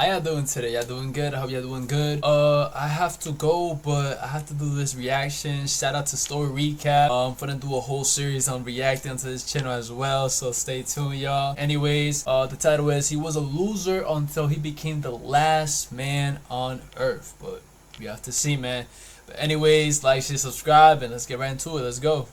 How y'all doing today? Y'all doing good? I hope y'all doing good. I have to go, but I have to do this reaction. Shout out to Story Recap. I'm gonna do a whole series on reacting to this channel as well, so stay tuned, y'all. Anyways, the title is "He was a loser until he became the last man on earth." But we have to see, man. But anyways, like, share, subscribe, and let's get right into it. Let's go.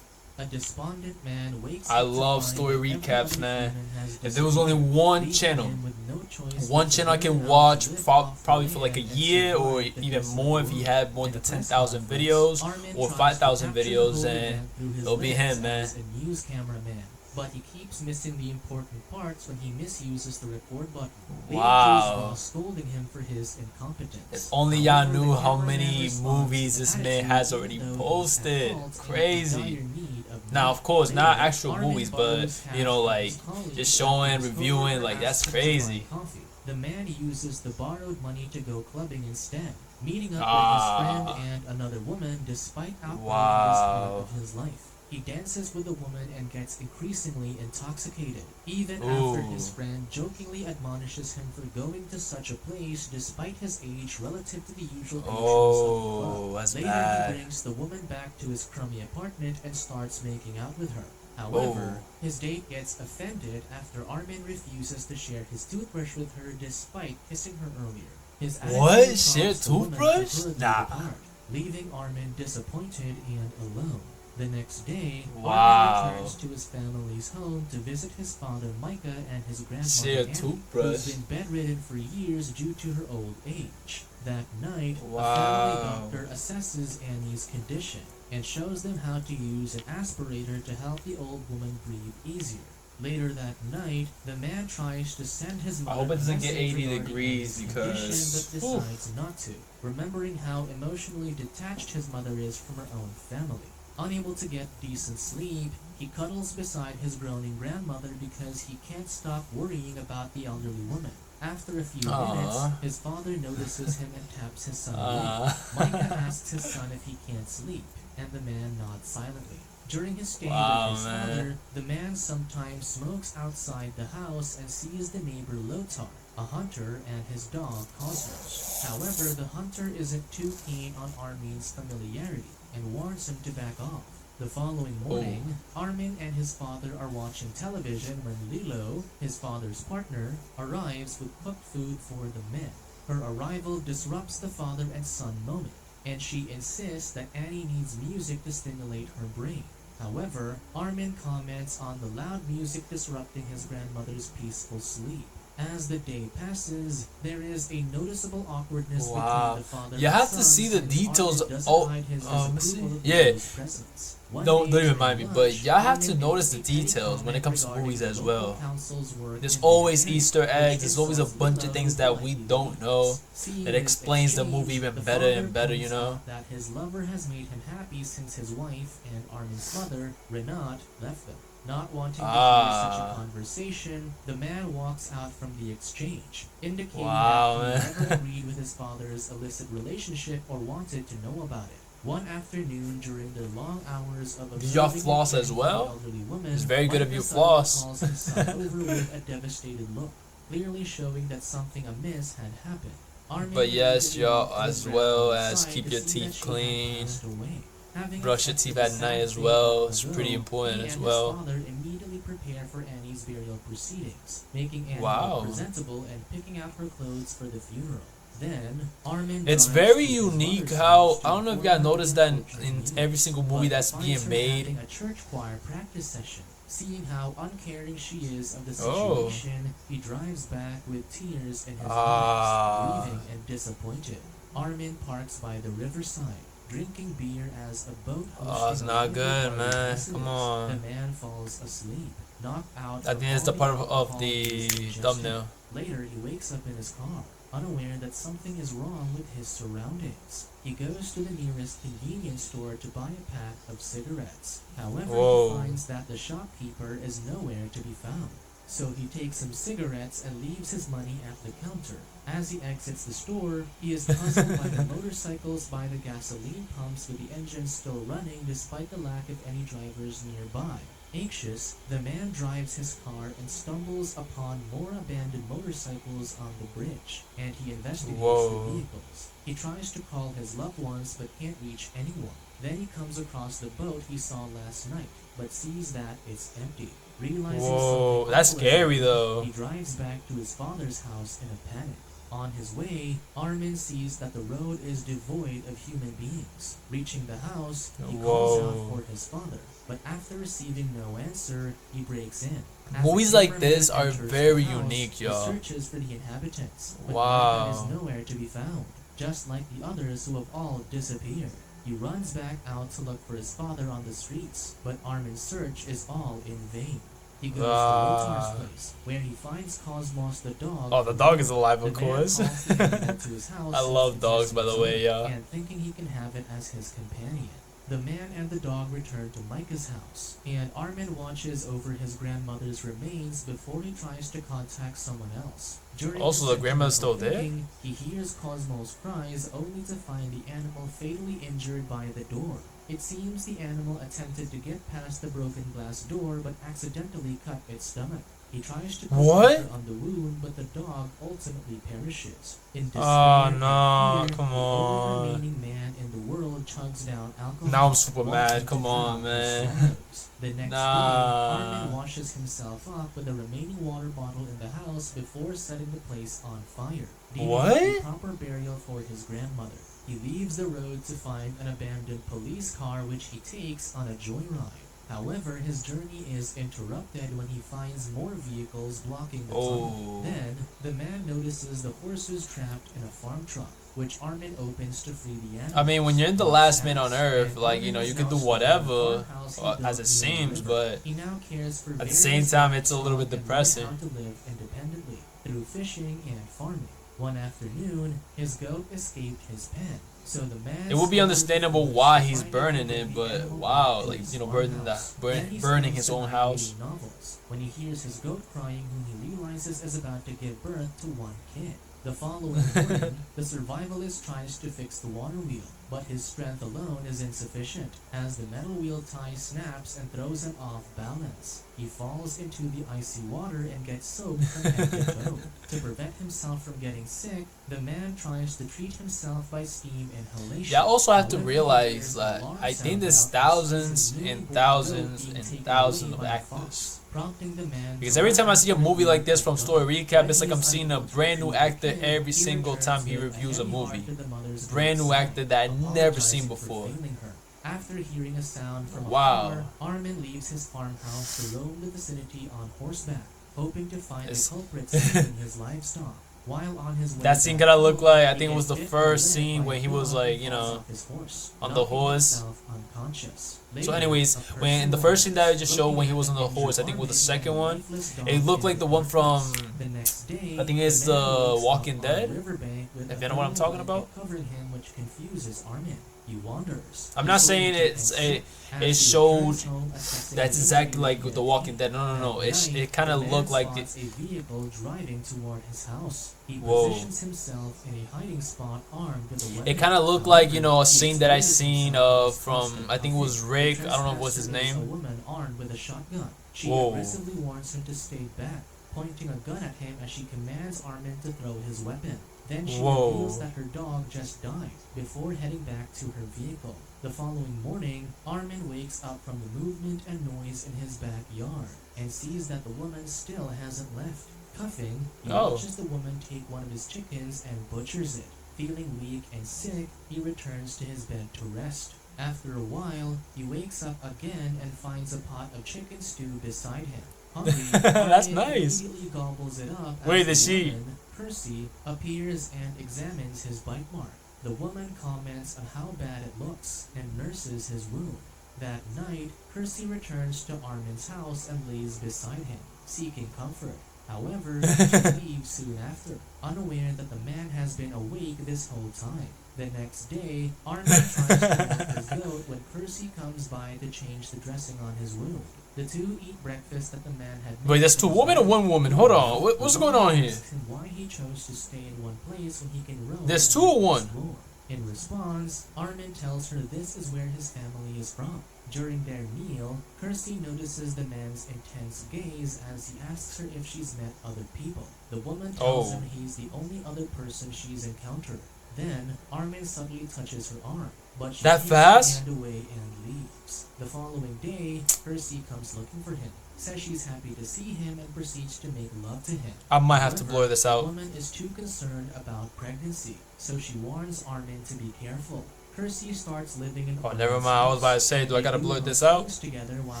A despondent man wakes I up to love find story that recaps, every man. human has If there was only disappeared, one leaving channel, him with no choice one but to channel I learn can how watch to live off the probably for like a land and year or survive the even desolate more if he world. had more In than a press 10,000 conference, videos Armin or tries 5,000 to capture the videos, whole and event through his it'll be lens him, man. as a news cameraman, but he keeps missing the important parts when he misuses the record button. Wow. While scolding him for his incompetence. If only y'all However, knew the how cameraman many responds movies with this man attitude has even already though he is at posted. fault and in Crazy. dire need of Now, money. of course, not Later, actual Armin movies, but borrows you know, like cash from his colleague just showing, after his reviewing, coworker like that's asks him to buy crazy. coffee. The man uses the borrowed money to go clubbing instead, meeting up with his friend and another woman despite outlining this part Wow. of his life. He dances with the woman and gets increasingly intoxicated, even Ooh. after his friend jokingly admonishes him for going to such a place despite his age relative to the usual patrons of the club. Oh, that's Later, bad. he brings the woman back to his crummy apartment and starts making out with her. However, his date gets offended after Armin refuses to share his toothbrush with her despite kissing her earlier. His What? attitude Share prompts the woman to toothbrush? pull the Nah. date apart, leaving Armin disappointed and alone. The next day, Wow. Armin returns to his family's home to visit his father Micah and his grandmother Share Annie, toothbrush. who's been bedridden for years due to her old age. That night, a Wow. family doctor assesses Annie's condition and shows them how to use an aspirator to help the old woman breathe easier. Later that night, the man tries to send his mother hope it doesn't a get message 80 regarding degrees Annie's because- condition, but decides not to, remembering how emotionally detached his mother is from her own family. Unable to get decent sleep, he cuddles beside his groaning grandmother because he can't stop worrying about the elderly woman. After a few minutes, his father notices him and taps his son awake. Micah asks his son if he can't sleep, and the man nods silently. During his stay with his father, the man sometimes smokes outside the house and sees the neighbor Lothar, a hunter, and his dog Cosmos. However, the hunter isn't too keen on Armin's familiarity and warns him to back off. The following morning, Armin and his father are watching television when Lilo, his father's partner, arrives with cooked food for the men. Her arrival disrupts the father and son moment, and she insists that Annie needs music to stimulate her brain. However, Armin comments on the loud music disrupting his grandmother's peaceful sleep. As the day passes, there is a noticeable awkwardness between the father You and have son, to see the since details. Armin doesn't Oh, hide his let me see. disapproval of Yeah. Lilo's presence. One Don't day even during mind me, lunch, but y'all have to Armin notice the makes a petty details when it comment comes to regarding movies the as local well. council's work There's in the always city, Easter which eggs. There's always a insults bunch Lilo of things that we politely don't know Seeing that this explains the exchange, movie even the better father and better, you points know? out that his lover has made him happy since his wife and Armin's mother, Renat, left them. Not wanting to hear such a conversation, the man walks out from the exchange, indicating that he never agreed with his father's illicit relationship or wanted to know about it. One afternoon during their long hours of Did y'all observing floss the as well? elderly woman, It's very good if you Micah suddenly floss. calls his son over with a devastated look, clearly showing that something amiss had happened. Armin But yes, immediately y'all, went to as his well grandmother's as side keep to your see that teeth she had clean. passed away. Having Brush your accepted teeth the at sad night as fate well. long It's ago, pretty important he as and well. his father immediately prepare for Annie's burial proceedings, making Annie Wow. look presentable and picking out her clothes for the funeral. Then, Armin It's drives very to his unique mother's how, house to I don't know if inform y'all her noticed of that the in unfortunate every news, single movie but that's finds being her made. having a church choir practice session. Seeing how uncaring she is of the Oh. situation, he drives back with tears in his Ah. eyes, grieving and disappointed. Armin parks by the riverside, drinking beer as a boat hosting it's a not winter good, party man. passes. Come on. The man falls asleep, knocked out. I think it's the all part the of alcohol the he's ingested. thumbnail. Later, he wakes up in his car, unaware that something is wrong with his surroundings. He goes to the nearest convenience store to buy a pack of cigarettes. However, Whoa. he finds that the shopkeeper is nowhere to be found. So he takes some cigarettes and leaves his money at the counter. As he exits the store, he is puzzled by the motorcycles by the gasoline pumps with the engines still running despite the lack of any drivers nearby. Anxious, the man drives his car and stumbles upon more abandoned motorcycles on the bridge, and he investigates the vehicles. He tries to call his loved ones but can't reach anyone. Then he comes across the boat he saw last night, but sees that it's empty. Realizing something that's scary awful, though. he drives back to his father's house in a panic. On his way, Armin sees that the road is devoid of human beings. Reaching the house, he calls out for his father, but after receiving no answer, he breaks in. As Movies the like this cameraman are enters very the house, unique, he y'all. searches for the inhabitants, but Wow. Armin is nowhere to be found, just like the others who have all disappeared. He runs back out to look for his father on the streets, but Armin's search is all in vain. He goes to Lotar's place, where he finds Cosmos the dog. Oh, the dog is alive, of The man course. calls the animal to his house I love since dogs, it's by the his way, own, yeah. and thinking he can have it as his companion. The man and the dog return to Micah's house, and Armin watches over his grandmother's remains before he tries to contact someone else. During Also, his the grandmother's still sentimental there? thinking, he hears Cosmo's cries only to find the animal fatally injured by the door. It seems the animal attempted to get past the broken glass door but accidentally cut its stomach. He tries to put What? pressure on the wound, but the dog ultimately perishes. In despair Oh and no, fear, come the only on. remaining man in the world chugs down alcohol. Now I'm super wanting mad, to come on, drown his man. sorrows. The next Nah. day, Armin washes himself up with the remaining water bottle in the house before setting the place on fire. Deeming What? it a proper burial for his grandmother. He leaves the road to find an abandoned police car which he takes on a joyride. However, his journey is interrupted when he finds more vehicles blocking the tunnel. Oh. Then, the man notices the horses trapped in a farm truck, which Armin opens to free the animals. I mean, when you're in the last man on earth, And like, you Armin know, is you can now do stuck in whatever, the farmhouse he built as it near the seems, river. but He now cares for at the various same time, it's a little bit livestock and depressing. learns how to live independently through fishing and farming. One afternoon, his goat escaped his pen. So the man it would be scrambled understandable for why to he's find burning the it, but animal wow, in like, his you know, burning farmhouse. Then he burning spends his the own night house. reading novels when he hears his goat crying, whom he realizes is about to give birth to one kid. The following morning, the survivalist tries to fix the water wheel, but his strength alone is insufficient, as the metal wheel tie snaps and throws him off balance. He falls into the icy water and gets soaked from head to toe. To prevent himself from getting sick, the man tries to treat himself by steam inhalation. Yeah, I also have to However, realize he hears that an alarm I think sound there's out thousands and sees a and newborn thousands goat being and taken thousands away of by a actors. fox, prompting the man Because to every run time I see a after movie the like this from goat. Story Recap, When it's like he I'm is seeing a unable to brand new retrieve the actor kid, every he single returns time he with reviews a heavy heart movie. to the mother's Brand new bedside, actor that I'd never seen apologizing for before. failing her. After hearing a sound from Wow. afar, Armin leaves his farmhouse to roam the vicinity on horseback, hoping to find It's- the culprit stealing his livestock. While on his way That scene back kinda looked home, like, I he think it was gets the bit in the first leg scene by when a he was dog like, and you falls know, off his horse, on the knocking horse. himself unconscious. So Later, anyways, a when in the person first scene that I just showed looking when he at was on an the horse, I injured think it was the Armin second and a one, lifeless dog it looked in like the one from, the next day, I think it's the man the wakes Walking up on a Dead, riverbank with if a you know what I'm thermal talking blanket about. covering him, which confuses Armin. He wanders. I'm not saying it showed that's exactly like The Walking Dead. No. It kind of looked like it. A vehicle driving toward his house. He Whoa. positions himself in a hiding spot armed with a weapon. It kind of looked like, you know, a He scene that I explains seen himself as from, constant I think it was conflict. Rick. The I don't know what's his trespasser is name. a woman armed with a shotgun. She Whoa. aggressively warns him to stay back, pointing a gun at him as she commands Armin to throw his weapon. Then she Whoa. reveals that her dog just died before heading back to her vehicle. The following morning, Armin wakes up from the movement and noise in his backyard and sees that the woman still hasn't left. Cuffing, he watches the woman take one of his chickens and butchers it. Feeling weak and sick, he returns to his bed to rest. After a while, he wakes up again and finds a pot of chicken stew beside him. Hungry, That's Armin nice. immediately gobbles it up as Wait, the is she? woman, Percy, appears and examines his bite mark. The woman comments on how bad it looks and nurses his wound. That night, Percy returns to Armin's house and lays beside him, seeking comfort. However, she leaves soon after, unaware that the man has been awake this whole time. The next day, Armin tries to walk his goat when Percy comes by to change the dressing on his wound. The two eat breakfast that the man had made. Wait, there's two women or one woman? Hold on, what's going on here? Asks him why he chose to stay in one place when he can roam. There's and two or one? explore. In response, Armin tells her this is where his family is from. During their meal, Kirsty notices the man's intense gaze as he asks her if she's met other people. The woman tells him he's the only other person she's encountered. Then, Armin suddenly touches her arm, but she That keeps fast? her hand away and leaves. The following day, Kirsty comes looking for him, says she's happy to see him, and proceeds to make love to him. I might have to However, blur this the out. woman is too concerned about pregnancy, so she warns Armin to be careful. Kirsty starts living in Oh, never mind. I was about to say, do I gotta blur this out? together while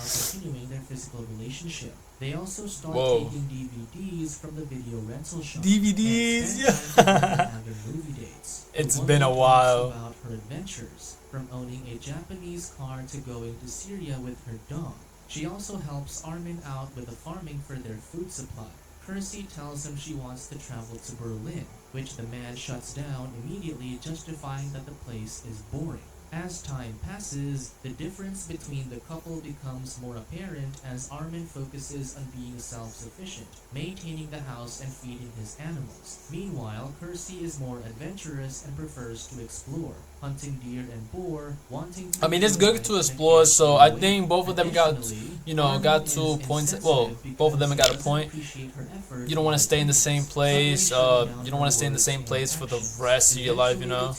continuing their physical relationship. They also start Whoa. taking DVDs from the video rental shop. DVDs, and yeah. spend time together having movie dates. The It's woman been a talks while. about her adventures, from owning a Japanese car to going to Syria with her dog. She also helps Armin out with the farming for their food supply. Kirsty tells him she wants to travel to Berlin, which the man shuts down immediately, justifying that the place is boring. As time passes, the difference between the couple becomes more apparent as Armin focuses on being self-sufficient, maintaining the house and feeding his animals. Meanwhile, Kirsty is more adventurous and prefers to explore, hunting deer and boar, wanting to I mean, it's feel good to alive explore, and so carefree I think both of them got, Additionally, you know, Armin got is 2 points. Well, insensitive both of them because got he a doesn't point. appreciate her effort You don't want to stay in the same place. Suddenly You don't want to stay in the same place for the rest of your life, you know.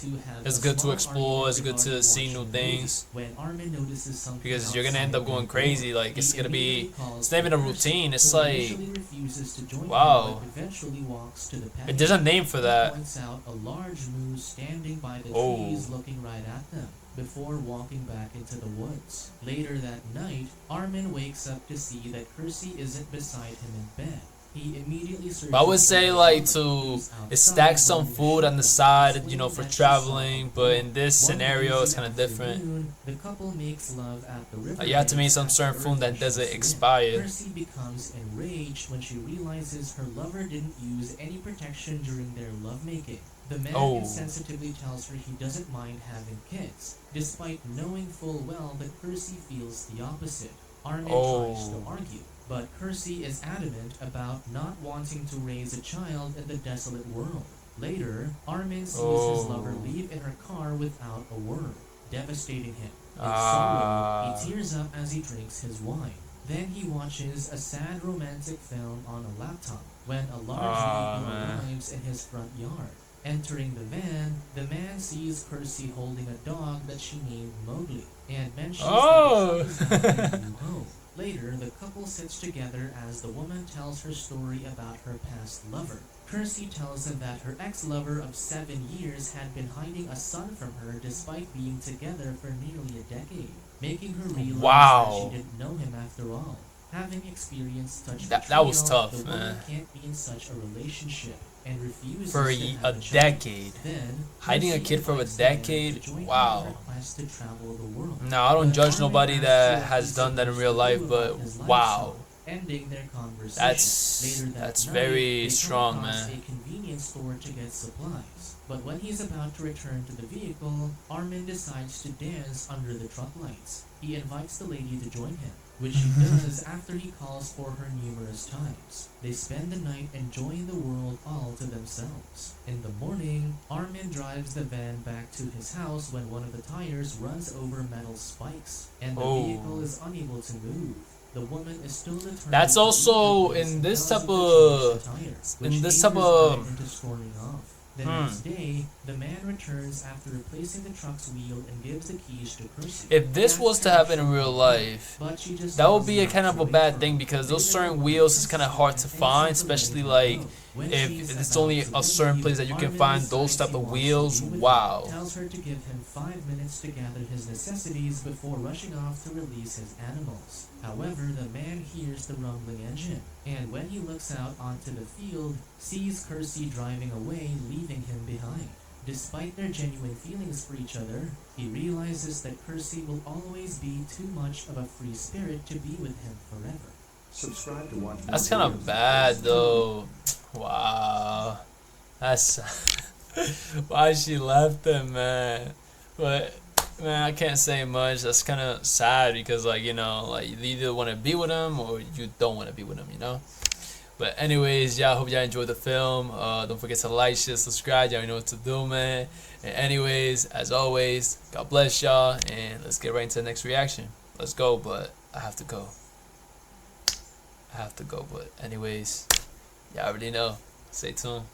It's good to explore. It's good to see new things. When Armin notices something Because you're gonna end up outside going their crazy. door, Like, it's he gonna be, immediately calls it's not even a the person routine. It's who like, initially refuses to join him, wow. but eventually walks to the patio. There's a name for He that. points out a large moose standing by the Oh. trees looking right at them, before walking back into the woods. Later that night, Armin wakes up to see that Kirsty isn't beside him in bed. He immediately searches But I would say, for like, her to outside stack some wearing a food on the shirt, side, you know, for explaining that she saw traveling. But in this one scenario, it's lazy kind of different. afternoon, the couple makes love at the river. You have to make some banks certain after food that a doesn't swim. expire. Percy becomes enraged when she realizes her lover didn't use any protection during their lovemaking. The man Oh. insensitively tells her he doesn't mind having kids, despite knowing full well that Percy feels the opposite. Armin tries to Oh. argue, but Percy is adamant about not wanting to raise a child in the desolate world. Later, Armin sees his lover Oh. leave in her car without a word, devastating him. In Ah. sorrow, he tears up as he drinks his wine. Then he watches a sad romantic film on a laptop when a large Ah, vehicle man. arrives in his front yard. Entering the van, the man sees Percy holding a dog that she named Mowgli and mentions Oh. that the dog is now a new home. Later, the couple sits together as the woman tells her story about her past lover. Percy tells him that her ex-lover of 7 years had been hiding a son from her despite being together for nearly a decade, making her realize Wow. that she didn't know him after all. Having experienced such That was betrayal, tough, the woman man. can't be in such a relationship and refuses For to a have a child. decade. Then, Hiding a Percy kid for a invites the man decade? to join him Wow. in her quest to travel the world. No, I don't But judge Armin nobody asks that what has he's done that in supposed real to life, do but about his wow. lifestyle, ending their conversation. Later that That's night, very they come strong, across man. a convenience store to get supplies. But when he's about to return to the vehicle, Armin decides to dance under the truck lights. He invites the lady to join him, which she does after he calls for her numerous times. They spend the night enjoying the world all to themselves. In the morning, Armin drives the van back to his house when one of the tires runs over metal spikes, and the Oh. vehicle is unable to move. The woman is still determined. That's to also leave the place in this and type tells him to of- change the tire, in which this type angers of- Armin into storming off. The next day, the man returns after replacing the truck's wheel and gives the keys to Percy. If this He was asks to her happen if in she real will life, but she just that would tells be a him kind not of to a wait bad for thing her. because those Later, certain the wheels is princess kind of hard to thanks him find, for especially letting her like go. When if she's it's about only to a certain leave, place that you can Armin find those decides type he of wants to wheels. be with her, Wow. tells her to give him 5 minutes to gather his necessities before rushing off to release his animals. However, the man hears the rumbling engine, and when he looks out onto the field, sees Percy driving away, leaving him behind. Despite their genuine feelings for each other, he realizes that Percy will always be too much of a free spirit to be with him forever. Subscribe to watch more That's kind of videos. bad though. Wow. That's why she left him, man. But man, I can't say much. That's kind of sad because, like, you know, like you either want to be with him or you don't want to be with him, you know. But anyways, y'all, hope y'all enjoyed the film. Don't forget to like, share, subscribe. Y'all know what to do, man. And anyways, as always, God bless y'all, and let's get right into the next reaction. let's go, but I have to go. But anyways, y'all already know. Stay tuned.